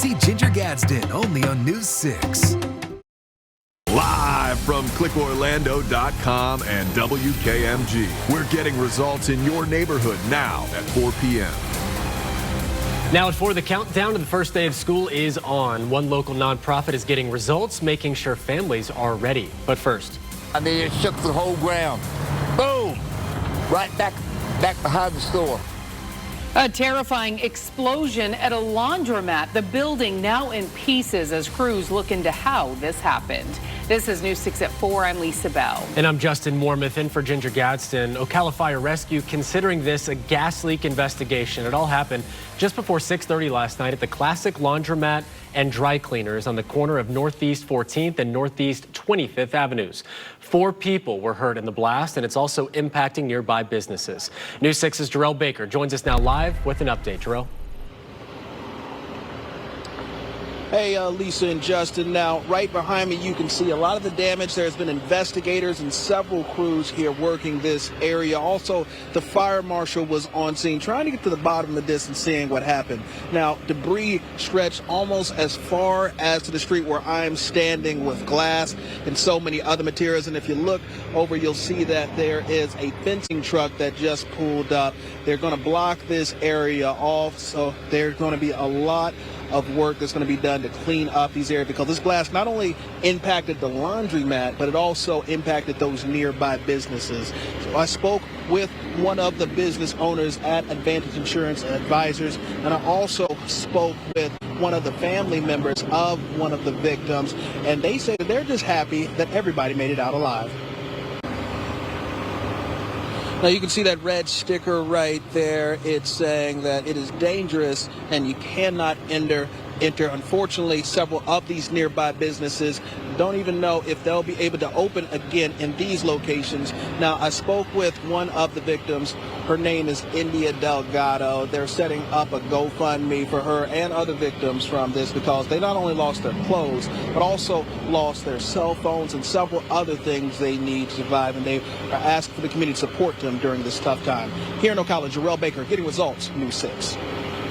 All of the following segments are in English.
See Ginger Gadsden only on News 6. Live from clickorlando.com and WKMG. We're getting results in your neighborhood now at 4 p.m. Now at 4, the countdown to the first day of school is on. One local nonprofit is getting results, making sure families are ready. But first, I mean, it shook the whole ground. Boom! Right back behind the store. A terrifying explosion at a laundromat. The building now in pieces as crews look into how this happened. This is News 6 at 4. I'm Lisa Bell. And I'm Justin Warmoth in for Ginger Gadsden. Ocala Fire Rescue considering this a gas leak investigation. It all happened just before 6:30 last night at the Classic Laundromat and Dry Cleaners on the corner of Northeast 14th and Northeast 25th Avenues. 4 people were hurt in the blast, and it's also impacting nearby businesses. News 6's Jarrell Baker joins us now live with an update. Jarrell. Hey, Lisa and Justin. Now, right behind me, you can see a lot of the damage. There's been investigators and several crews here working this area. Also, the fire marshal was on scene trying to get to the bottom of this and seeing what happened. Now, debris stretched almost as far as to the street where I'm standing with glass and so many other materials. And if you look over, you'll see that there is a fencing truck that just pulled up. They're going to block this area off, so there's going to be a lot of work that's going to be done to clean up these areas, because this blast not only impacted the laundromat, but it also impacted those nearby businesses. So I spoke with one of the business owners at Advantage Insurance Advisors, and I also spoke with one of the family members of one of the victims, and they say that they're just happy that everybody made it out alive. Now you can see that red sticker right there. It's saying that it is dangerous and you cannot enter. Unfortunately, several of these nearby businesses don't even know if they'll be able to open again in these locations. Now, I spoke with one of the victims. Her name is India Delgado. They're setting up a GoFundMe for her and other victims from this, because they not only lost their clothes, but also lost their cell phones and several other things they need to survive. And they are asking for the community to support them during this tough time. Here in Ocala, Jarrell Baker, getting results, News 6.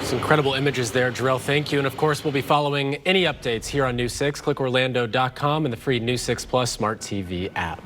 Some incredible images there, Jarrell. Thank you. And of course, we'll be following any updates here on News 6, clickorlando.com, and the free News 6 Plus Smart TV app.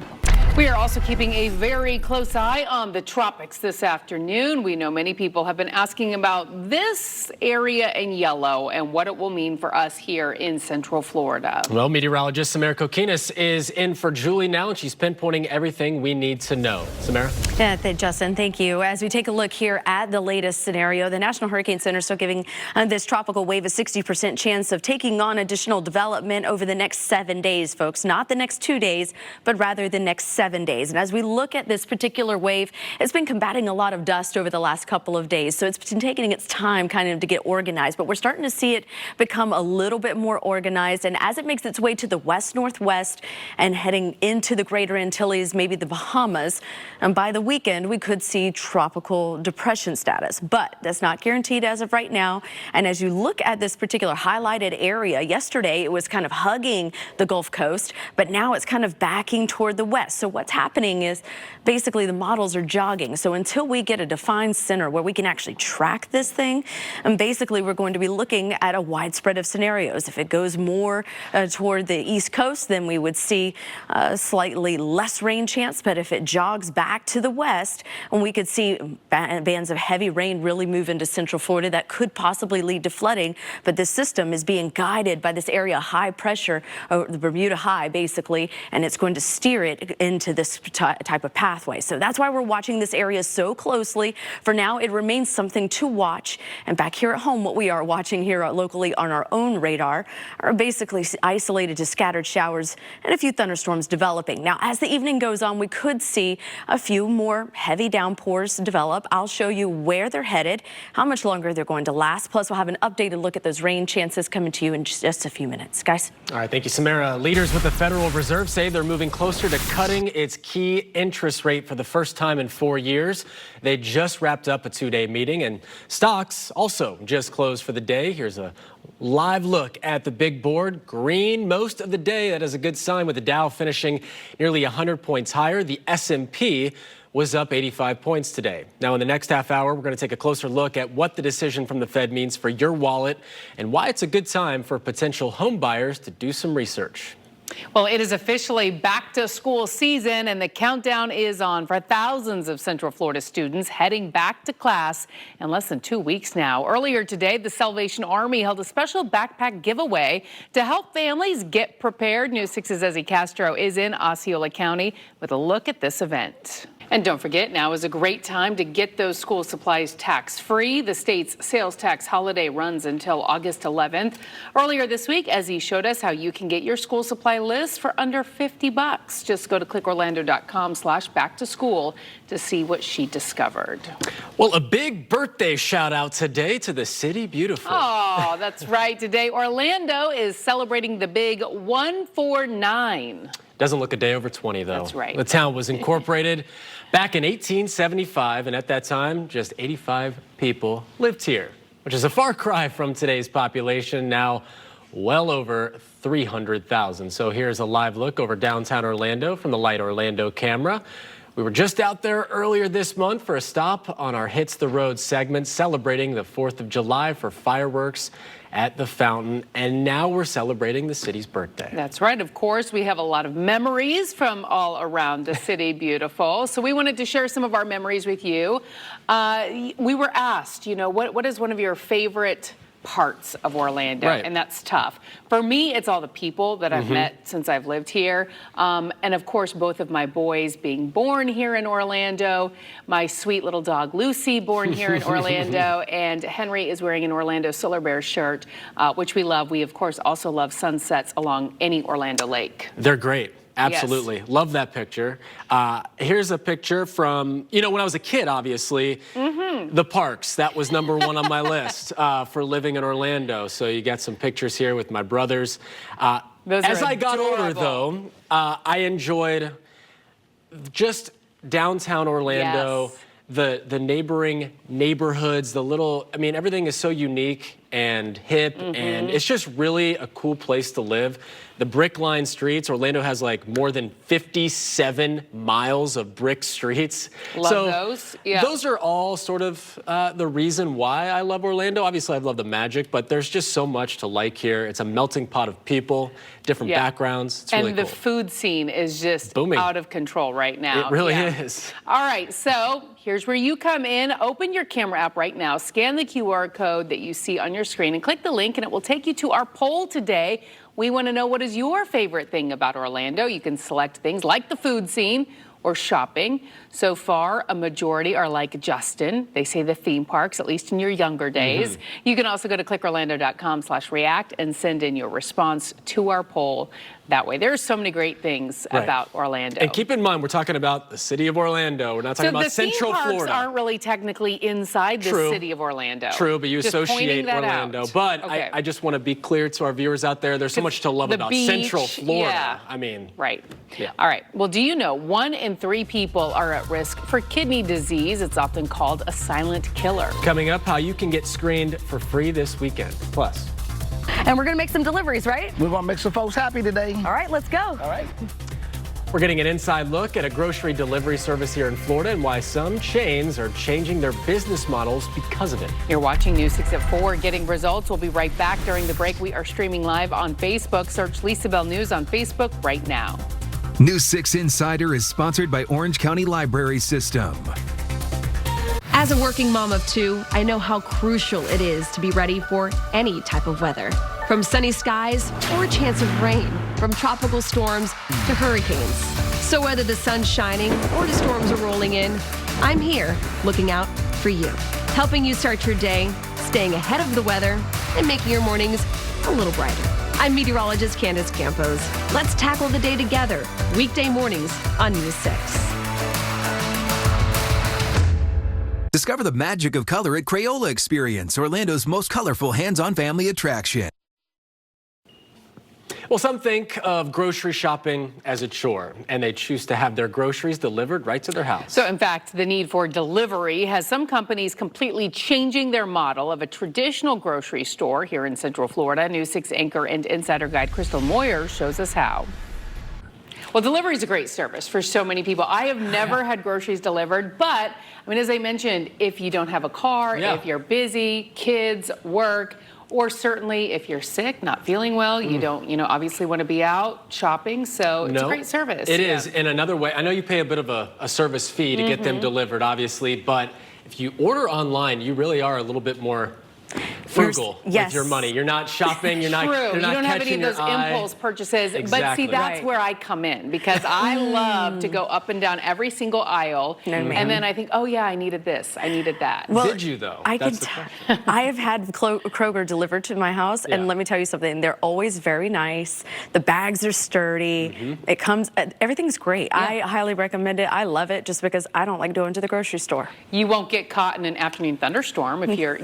We are also keeping a very close eye on the tropics this afternoon. We know many people have been asking about this area in yellow and what it will mean for us here in Central Florida. Well, meteorologist Samara Kokinis is in for Julie now, and she's pinpointing everything we need to know. Samara? Yeah, Justin, thank you. As we take a look here at the latest scenario, the National Hurricane Center is still giving this tropical wave a 60% chance of taking on additional development over the next 7 days, folks. Not the next 2 days, but rather the next 7 days. And as we look at this particular wave, it's been combating a lot of dust over the last couple of days. So it's been taking its time kind of to get organized, but we're starting to see it become a little bit more organized. And as it makes its way to the west-northwest and heading into the greater Antilles, maybe the Bahamas, and by the weekend, we could see tropical depression status, but that's not guaranteed as of right now. And as you look at this particular highlighted area, yesterday it was kind of hugging the Gulf Coast, but now it's kind of backing toward the west. So what's happening is basically the models are jogging. So until we get a defined center where we can actually track this thing, and basically we're going to be looking at a widespread of scenarios. If it goes more toward the east coast, then we would see slightly less rain chance. But if it jogs back to the west, and we could see bands of heavy rain really move into Central Florida, that could possibly lead to flooding. But this system is being guided by this area high pressure, the Bermuda High basically, and it's going to steer it into this type of pathway. So that's why we're watching this area so closely. For now, it remains something to watch. And back here at home, what we are watching here locally on our own radar are basically isolated to scattered showers and a few thunderstorms developing. Now, as the evening goes on, we could see a few more heavy downpours develop. I'll show you where they're headed, how much longer they're going to last. Plus, we'll have an updated look at those rain chances coming to you in just a few minutes. Guys? All right, thank you, Samara. Leaders with the Federal Reserve say they're moving closer to cutting its key interest rate for the first time in 4 years. They just wrapped up a 2-day meeting, and stocks also just closed for the day. Here's a live look at the big board. Green most of the day. That is a good sign, with the Dow finishing nearly 100 points higher. The S&P was up 85 points today. Now, in the next half hour, we're going to take a closer look at what the decision from the Fed means for your wallet and why it's a good time for potential home buyers to do some research. Well, it is officially back to school season, and the countdown is on for thousands of Central Florida students heading back to class in less than 2 weeks now. Earlier today, the Salvation Army held a special backpack giveaway to help families get prepared. News 6's Ezzy Castro is in Osceola County with a look at this event. And don't forget, now is a great time to get those school supplies tax-free. The state's sales tax holiday runs until August 11th. Earlier this week, Ezzy showed us how you can get your school supply list for under $50. Just go to clickorlando.com/back-to-school to see what she discovered. Well, a big birthday shout out today to the City Beautiful. Oh, that's right. Today, Orlando is celebrating the big 149. Doesn't look a day over 20, though. That's right. The town was incorporated back in 1875, and at that time, just 85 people lived here, which is a far cry from today's population, now well over 300,000. So here's a live look over downtown Orlando from the Light Orlando camera. We were just out there earlier this month for a stop on our Hits the Road segment, celebrating the 4th of July for fireworks at the fountain, and now we're celebrating the city's birthday. That's right. Of course, we have a lot of memories from all around the City Beautiful. So we wanted to share some of our memories with you. We were asked, you know, what is one of your favorite parts of Orlando? Right. And that's tough. For me, it's all the people that I've met since I've lived here. And of course, both of my boys being born here in Orlando, my sweet little dog Lucy born here in Orlando, and Henry is wearing an Orlando Solar Bear shirt, which we love. We, of course, also love sunsets along any Orlando lake. They're great. Absolutely. Yes. Love that picture. Here's a picture from, you know, when I was a kid, obviously, the parks. That was number one on my list for living in Orlando. So you got some pictures here with my brothers. As I got older, though, I enjoyed just downtown Orlando, the neighboring neighborhoods, the little, I mean, everything is so unique and hip, and it's just really a cool place to live. The brick-lined streets, Orlando has like more than 57 miles of brick streets. Love those. Yeah. Those are all sort of the reason why I love Orlando. Obviously, I love the magic, but there's just so much to like here. It's a melting pot of people, different backgrounds. It's really cool. And the food scene is just booming, out of control right now. It really is. All right, so here's where you come in. Open your camera app right now, scan the QR code that you see on your screen, and click the link, and it will take you to our poll today. We want to know, what is your favorite thing about Orlando? You can select things like the food scene or shopping. So far, a majority are like Justin. They say the theme parks, at least in your younger days. You can also go to clickorlando.com/react and send in your response to our poll. That way, there's so many great things about Orlando. And keep in mind, we're talking about the city of Orlando. We're not talking about Central Florida. So the theme parks aren't really technically inside the city of Orlando. True, but you just associate Orlando. But I just want to be clear to our viewers out there, there's so much to love about Central Florida. I mean. All right. Well, do you know 1 in 3 people are at risk for kidney disease? It's often called a silent killer. Coming up, how you can get screened for free this weekend. Plus. And we're going to make some deliveries, right? We're going to make some folks happy today. All right, let's go. All right. We're getting an inside look at a grocery delivery service here in Florida and why some chains are changing their business models because of it. You're watching News 6 at 4, getting results. We'll be right back. During the break, we are streaming live on Facebook. Search Lisa Bell News on Facebook right now. News 6 Insider is sponsored by Orange County Library System. As a working mom of 2, I know how crucial it is to be ready for any type of weather. From sunny skies or a chance of rain, from tropical storms to hurricanes. So whether the sun's shining or the storms are rolling in, I'm here looking out for you, helping you start your day, staying ahead of the weather, and making your mornings a little brighter. I'm meteorologist Candace Campos. Let's tackle the day together, weekday mornings on News 6. Discover the magic of color at Crayola Experience, Orlando's most colorful hands-on family attraction. Well, some think of grocery shopping as a chore, and they choose to have their groceries delivered right to their house. So, in fact, the need for delivery has some companies completely changing their model of a traditional grocery store here in Central Florida. News 6 anchor and insider guide Crystal Moyer shows us how. Well, delivery is a great service for so many people. I have never had groceries delivered, but I mean, as I mentioned, if you don't have a car, if you're busy, kids, work, or certainly if you're sick, not feeling well, you don't, obviously want to be out shopping. So it's a great service. It is. In another way, I know you pay a bit of a service fee to get them delivered, obviously, but if you order online, you really are a little bit more frugal with your money. You're not shopping. You're not. True. You don't have any of those impulse purchases. Exactly. But see, that's where I come in, because I love to go up and down every single aisle, and then I think, oh yeah, I needed this, I needed that. Well, did you though? I have had Kroger delivered to my house, and let me tell you something. They're always very nice. The bags are sturdy. It comes. Everything's great. I highly recommend it. I love it just because I don't like going to the grocery store. You won't get caught in an afternoon thunderstorm if you're,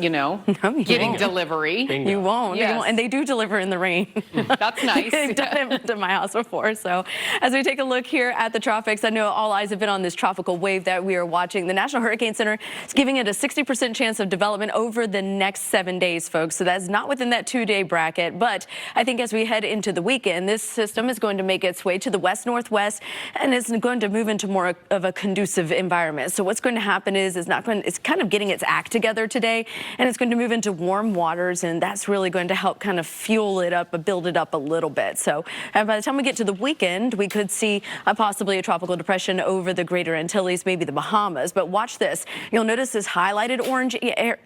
getting delivery. Bingo. You won't. Yes. And they do deliver in the rain. That's nice. They've done it to my house before. So as we take a look here at the tropics, I know all eyes have been on this tropical wave that we are watching. The National Hurricane Center is giving it a 60% chance of development over the next 7 days, folks. So that's not within that 2-day bracket. But I think as we head into the weekend, this system is going to make its way to the west-northwest, and it's going to move into more of a conducive environment. So what's going to happen is it's kind of getting its act together today, and it's going to move into warm waters, and that's really going to help kind of fuel it up, build it up a little bit. So by the time we get to the weekend, we could see possibly a tropical depression over the greater Antilles, maybe the Bahamas. But watch this. You'll notice this highlighted orange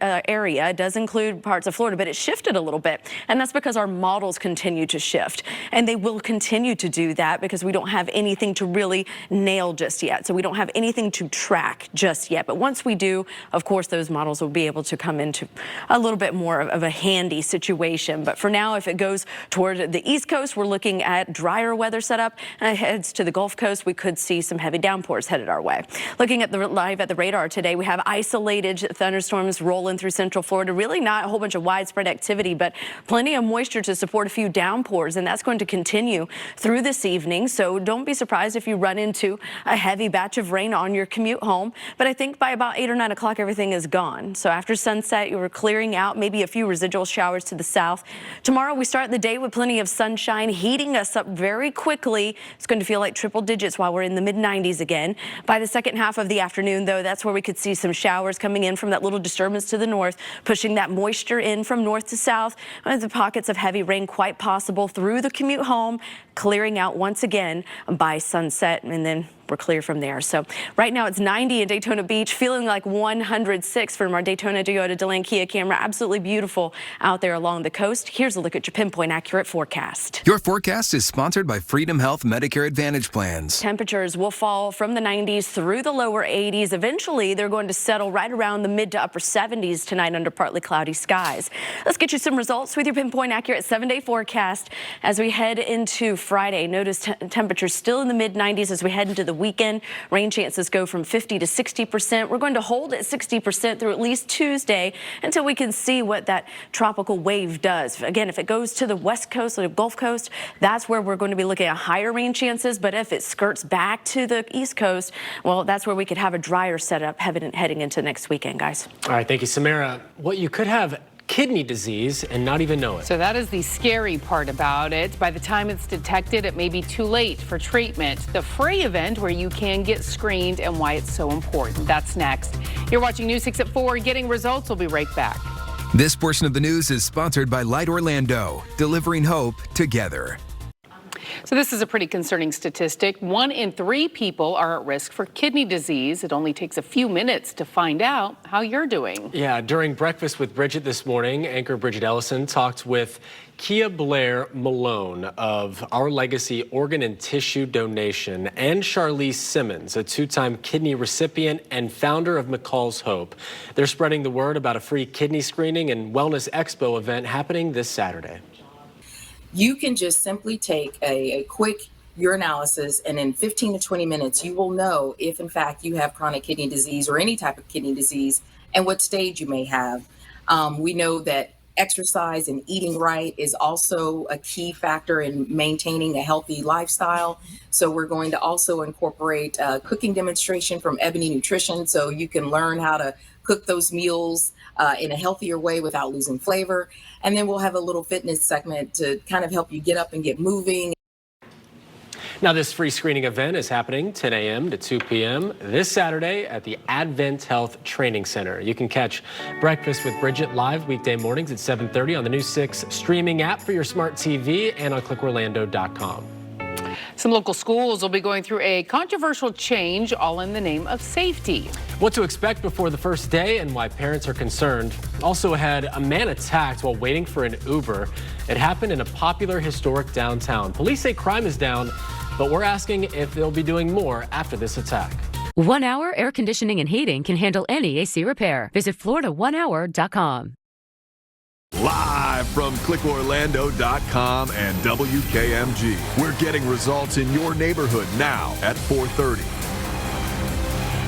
area does include parts of Florida, but it shifted a little bit. And that's because our models continue to shift. And they will continue to do that because we don't have anything to really nail just yet. So we don't have anything to track just yet. But once we do, of course, those models will be able to come into a little bit more of a handy situation. But for now, if it goes toward the East Coast, we're looking at drier weather setup. And it heads to the Gulf Coast, we could see some heavy downpours headed our way. Looking at the live at the radar today, we have isolated thunderstorms rolling through central Florida. Really not a whole bunch of widespread activity, but plenty of moisture to support a few downpours. And that's going to continue through this evening. So don't be surprised if you run into a heavy batch of rain on your commute home. But I think by about 8 or 9 o'clock, everything is gone. So after sunset, you were clearing out, maybe a few residual showers to the south. Tomorrow, we start the day with plenty of sunshine, heating us up very quickly. It's going to feel like triple digits while we're in the mid-90s again. By the second half of the afternoon, though, that's where we could see some showers coming in from that little disturbance to the north, pushing that moisture in from north to south. The pockets of heavy rain quite possible through the commute home, clearing out once again by sunset, and then we're clear from there. So right now it's 90 in Daytona Beach, feeling like 106 from our Daytona Toyota DeLand Kia camera. Absolutely beautiful out there along the coast. Here's a look at your pinpoint accurate forecast. Your forecast is sponsored by Freedom Health Medicare Advantage plans. Temperatures will fall from the 90s through the lower 80s. Eventually, they're going to settle right around the mid to upper 70s tonight under partly cloudy skies. Let's get you some results with your pinpoint accurate 7-day forecast as we head into Friday. Notice temperatures still in the mid 90s as we head into the weekend. Rain chances go from 50 to 60%. We're going to hold at 60% through at least Tuesday until we can see what that tropical wave does. Again, if it goes to the west coast or the Gulf Coast, that's where we're going to be looking at higher rain chances. But if it skirts back to the East Coast, well, that's where we could have a drier setup heading into next weekend, guys. All right, thank you, Samara. What you could have kidney disease and not even know it. So that is the scary part about it. By the time it's detected, it may be too late for treatment. The Frey event where you can get screened and why it's so important. That's next. You're watching News 6 at 4. Getting results. We'll be right back. This portion of the news is sponsored by Light Orlando, delivering hope together. So this is a pretty concerning statistic. 1 in 3 people are at risk for kidney disease. It only takes a few minutes to find out how you're doing. Yeah, during Breakfast with Bridget this morning, anchor Bridget Ellison talked with Kia Blair Malone of Our Legacy Organ and Tissue Donation and Charlize Simmons, a 2-time kidney recipient and founder of McCall's Hope. They're spreading the word about a free kidney screening and wellness expo event happening this Saturday. You can just simply take a quick urinalysis, and in 15 to 20 minutes, you will know if, in fact, you have chronic kidney disease or any type of kidney disease and what stage you may have. We know that exercise and eating right is also a key factor in maintaining a healthy lifestyle. So we're going to also incorporate a cooking demonstration from Ebony Nutrition so you can learn how to cook those meals in a healthier way without losing flavor. And then we'll have a little fitness segment to kind of help you get up and get moving. Now, this free screening event is happening 10 a.m. to 2 p.m. this Saturday at the Advent Health Training Center. You can catch Breakfast with Bridget live weekday mornings at 7:30 on the News 6 streaming app for your smart TV and on clickorlando.com. Some local schools will be going through a controversial change, all in the name of safety. What to expect before the first day and why parents are concerned. Also ahead, a man attacked while waiting for an Uber. It happened in a popular historic downtown. Police say crime is down, but we're asking if they'll be doing more after this attack. 1 Hour Air Conditioning and Heating can handle any AC repair. Visit FloridaOneHour.com. Live from clickorlando.com and WKMG. We're getting results in your neighborhood now at 4:30.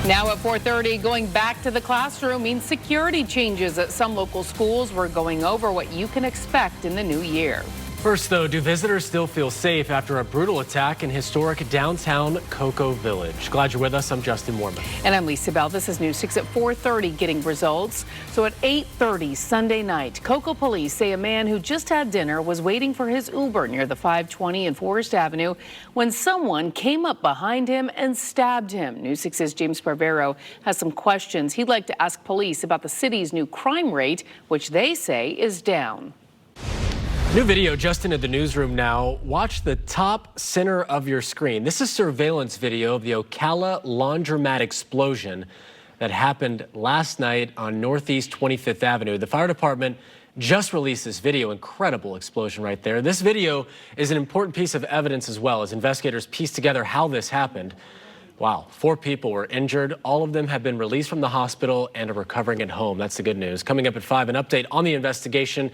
Now at 4:30, going back to the classroom means security changes at some local schools. We're going over what you can expect in the new year. First, though, do visitors still feel safe after a brutal attack in historic downtown Cocoa Village? Glad you're with us. I'm Justin Warman. And I'm Lisa Bell. This is News 6 at 4:30, getting results. So at 8:30 Sunday night, Cocoa police say a man who just had dinner was waiting for his Uber near the 520 and Forest Avenue when someone came up behind him and stabbed him. News 6's James Barbero has some questions he'd like to ask police about the city's new crime rate, which they say is down. New video just into the newsroom now. Watch the top center of your screen. This is surveillance video of the Ocala laundromat explosion that happened last night on Northeast 25th Avenue. The fire department just released this video. Incredible explosion right there. This video is an important piece of evidence as well as investigators piece together how this happened. Wow, 4 people were injured. All of them have been released from the hospital and are recovering at home. That's the good news. Coming up at 5, an update on the investigation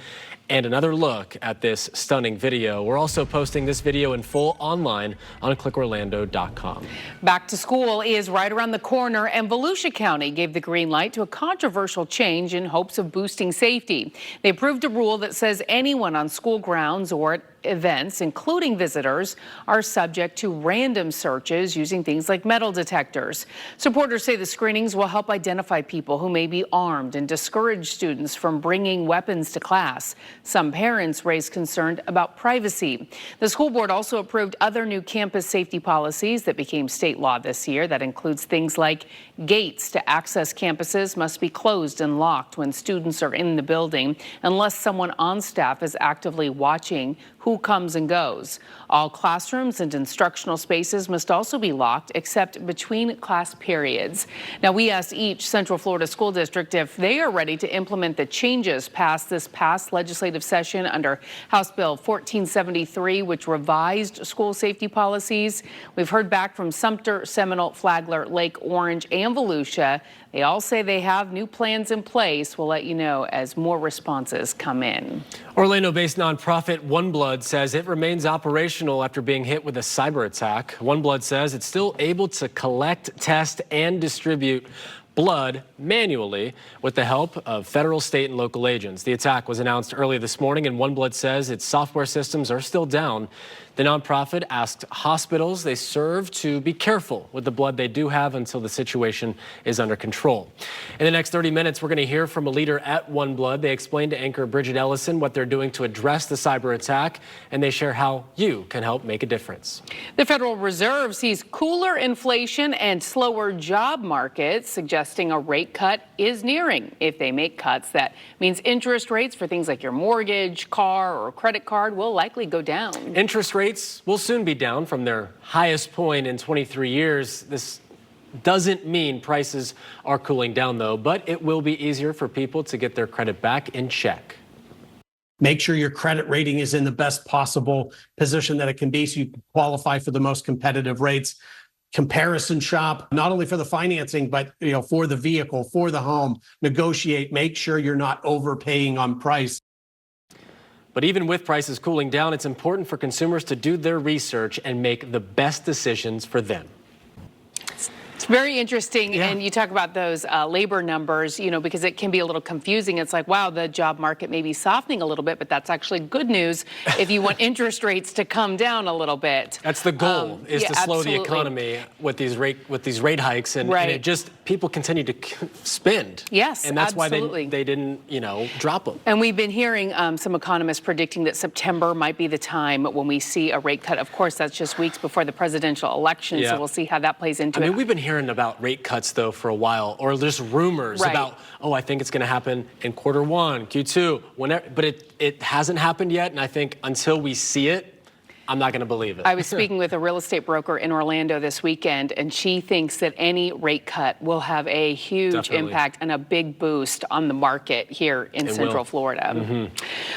and another look at this stunning video. We're also posting this video in full online on clickorlando.com. Back to school is right around the corner, and Volusia County gave the green light to a controversial change in hopes of boosting safety. They approved a rule that says anyone on school grounds or at events, including visitors, are subject to random searches using things like metal detectors. Supporters say the screenings will help identify people who may be armed and discourage students from bringing weapons to class. Some parents raised concern about privacy. The school board also approved other new campus safety policies that became state law this year. That includes things like gates to access campuses must be closed and locked when students are in the building unless someone on staff is actively watching who comes and goes. All classrooms and instructional spaces must also be locked except between class periods. Now, we asked each Central Florida school district if they are ready to implement the changes passed this past legislative session under House Bill 1473, which revised school safety policies. We've heard back from Sumter, Seminole, Flagler, Lake Orange, and Volusia. They all say they have new plans in place. We'll let you know as more responses come in. Orlando-based nonprofit One Blood says it remains operational after being hit with a cyber attack. One Blood says it's still able to collect, test, and distribute blood manually with the help of federal, state, and local agents. The attack was announced early this morning, and One Blood says its software systems are still down. The nonprofit asked hospitals they serve to be careful with the blood they do have until the situation is under control. In the next 30 minutes, we're going to hear from a leader at One Blood. They explain to anchor Bridget Ellison what they're doing to address the cyber attack, and they share how you can help make a difference. The Federal Reserve sees cooler inflation and slower job markets, suggesting a rate cut is nearing. If they make cuts, that means interest rates for things like your mortgage, car, or credit card will likely go down. Interest rates will soon be down from their highest point in 23 years. This doesn't mean prices are cooling down, though, but it will be easier for people to get their credit back in check. Make sure your credit rating is in the best possible position that it can be so you can qualify for the most competitive rates. Comparison shop, not only for the financing, but for the vehicle, for the home. Negotiate, make sure you're not overpaying on price. But even with prices cooling down, it's important for consumers to do their research and make the best decisions for them. It's very interesting, and you talk about those labor numbers, you know, because it can be a little confusing. It's like, wow, the job market may be softening a little bit, but that's actually good news if you want interest rates to come down a little bit. That's the goal, is to slow the economy with these rate hikes, and it just, people continue to spend. Yes, and that's why they didn't, you know, drop them. And we've been hearing some economists predicting that September might be the time when we see a rate cut. Of course, that's just weeks before the presidential election, so we'll see how that plays into it. I mean, we've been hearing about rate cuts, though, for a while, or there's rumors about, oh, I think it's going to happen in Q1, Q2, whenever, but it hasn't happened yet, and I think until we see it, I'm not going to believe it. I was speaking with a real estate broker in Orlando this weekend, and she thinks that any rate cut will have a huge impact and a big boost on the market here in Central Florida.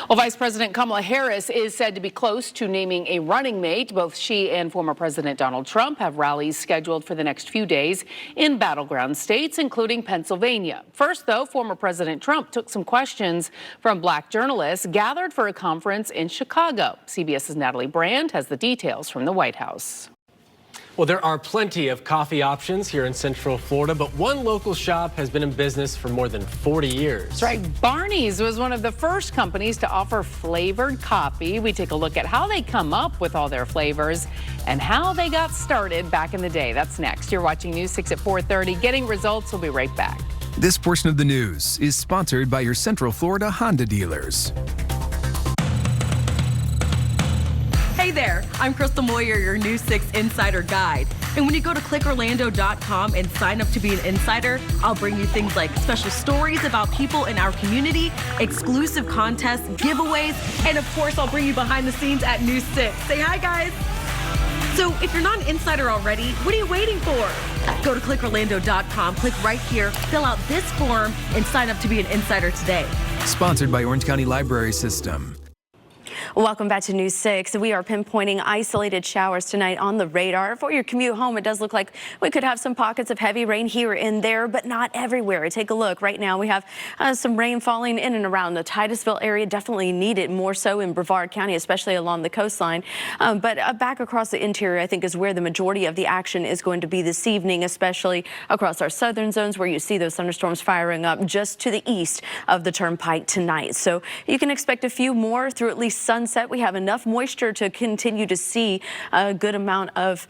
Well, Vice President Kamala Harris is said to be close to naming a running mate. Both she and former President Donald Trump have rallies scheduled for the next few days in battleground states, including Pennsylvania. First, though, former President Trump took some questions from black journalists gathered for a conference in Chicago. CBS's Natalie Brand has the details from the White House. Well, there are plenty of coffee options here in Central Florida, but one local shop has been in business for more than 40 years. That's right. Barney's was one of the first companies to offer flavored coffee. We take a look at how they come up with all their flavors and how they got started back in the day. That's next. You're watching News 6 at 4:30. Getting results. We'll be right back. This portion of the news is sponsored by your Central Florida Honda dealers. Hey there, I'm Crystal Moyer, your News 6 Insider Guide. And when you go to clickorlando.com and sign up to be an insider, I'll bring you things like special stories about people in our community, exclusive contests, giveaways, and of course, I'll bring you behind the scenes at News 6. Say hi, guys. So if you're not an insider already, what are you waiting for? Go to clickorlando.com, click right here, fill out this form, and sign up to be an insider today. Sponsored by Orange County Library System. Welcome back to News 6. We are pinpointing isolated showers tonight on the radar. For your commute home, it does look like we could have some pockets of heavy rain here and there, but not everywhere. Take a look. Right now, we have some rain falling in and around the Titusville area. Definitely need it more so in Brevard County, especially along the coastline. But back across the interior, I think, is where the majority of the action is going to be this evening, especially across our southern zones where you see those thunderstorms firing up just to the east of the turnpike tonight. So you can expect a few more through at least sunset. We have enough moisture to continue to see a good amount of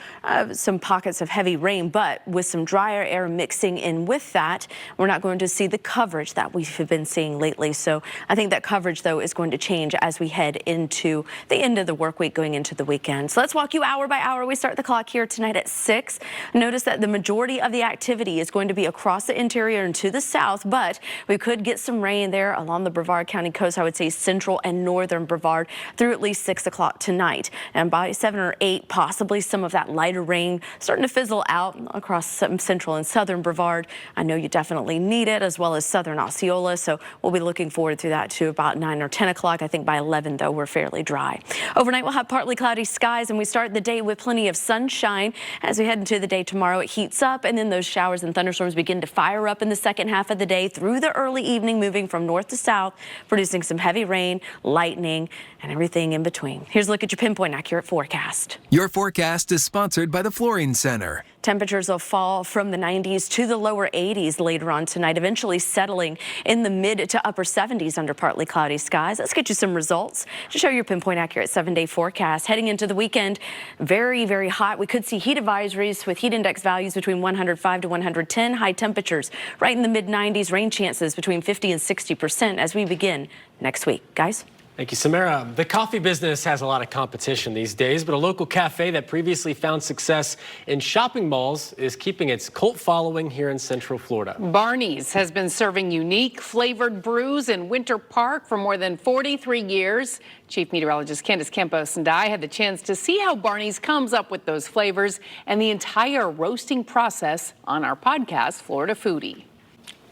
some pockets of heavy rain, but with some drier air mixing in with that, we're not going to see the coverage that we've been seeing lately. So I think that coverage, though, is going to change as we head into the end of the work week going into the weekend. So let's walk you hour by hour. We start the clock here tonight at 6. Notice that the majority of the activity is going to be across the interior and to the south, but we could get some rain there along the Brevard County coast. I would say central and northern Brevard through at least 6 o'clock tonight. And by 7 or 8, possibly some of that lighter rain starting to fizzle out across some central and southern Brevard. I know you definitely need it, as well as southern Osceola. So we'll be looking forward to that to about 9 or 10 o'clock. I think by 11, though, we're fairly dry. Overnight, we'll have partly cloudy skies, and we start the day with plenty of sunshine. As we head into the day tomorrow, it heats up, and then those showers and thunderstorms begin to fire up in the second half of the day through the early evening, moving from north to south, producing some heavy rain, lightning, and everything in between. Here's a look at your pinpoint accurate forecast. Your forecast is sponsored by the Flooring Center. Temperatures will fall from the 90s to the lower 80s later on tonight, eventually settling in the mid to upper 70s under partly cloudy skies. Let's get you some results to show your pinpoint accurate 7-day forecast. Heading into the weekend, very, very hot. We could see heat advisories with heat index values between 105 to 110. High temperatures right in the mid 90s. Rain chances between 50 and 60% as we begin next week. Guys? Thank you, Samara. The coffee business has a lot of competition these days, but a local cafe that previously found success in shopping malls is keeping its cult following here in Central Florida. Barney's has been serving unique flavored brews in Winter Park for more than 43 years. Chief Meteorologist Candace Campos and I had the chance to see how Barney's comes up with those flavors and the entire roasting process on our podcast, Florida Foodie.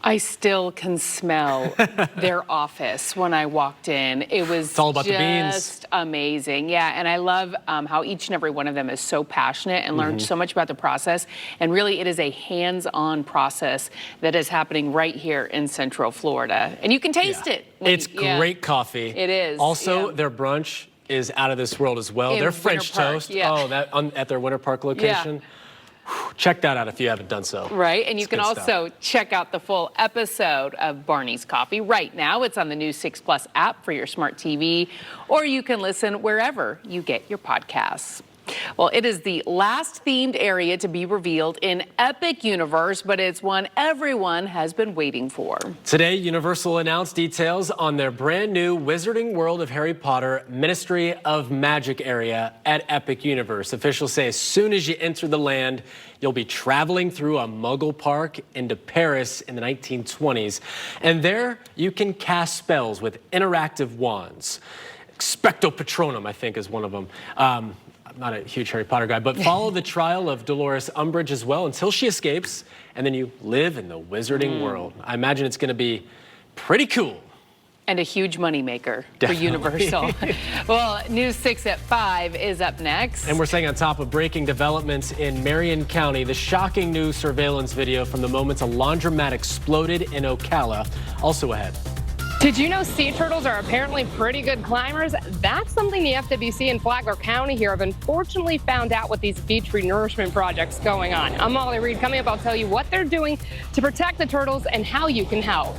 I still can smell their office when I walked in. It was it's all about just the beans. Amazing. Yeah, and I love how each and every one of them is so passionate and learned so much about the process. And really, it is a hands-on process that is happening right here in Central Florida. And you can taste it. It's great coffee. It is. Also, their brunch is out of this world as well. In their French Winter Park, toast. Oh, that at their Winter Park location. Check that out if you haven't done so. Right, and you can good also check out the full episode of Barney's Coffee right now. It's on the new 6 Plus app for your smart TV, or you can listen wherever you get your podcasts. Well, it is the last themed area to be revealed in Epic Universe, but it's one everyone has been waiting for. Today, Universal announced details on their brand new Wizarding World of Harry Potter Ministry of Magic area at Epic Universe. Officials say as soon as you enter the land, you'll be traveling through a Muggle park into Paris in the 1920s. And there, you can cast spells with interactive wands. Expecto Patronum, I think, is one of them. I'm not a huge Harry Potter guy, but follow the trial of Dolores Umbridge as well until she escapes, and then you live in the Wizarding world. I imagine it's going to be pretty cool. And a huge moneymaker for Universal. Well, News 6 at 5 is up next. And we're staying on top of breaking developments in Marion County. The shocking new surveillance video from the moments a laundromat exploded in Ocala. Also ahead. Did you know sea turtles are apparently pretty good climbers? That's something the FWC in Flagler County here have unfortunately found out with these beach renourishment projects going on. I'm Molly Reed. Coming up, I'll tell you what they're doing to protect the turtles and how you can help.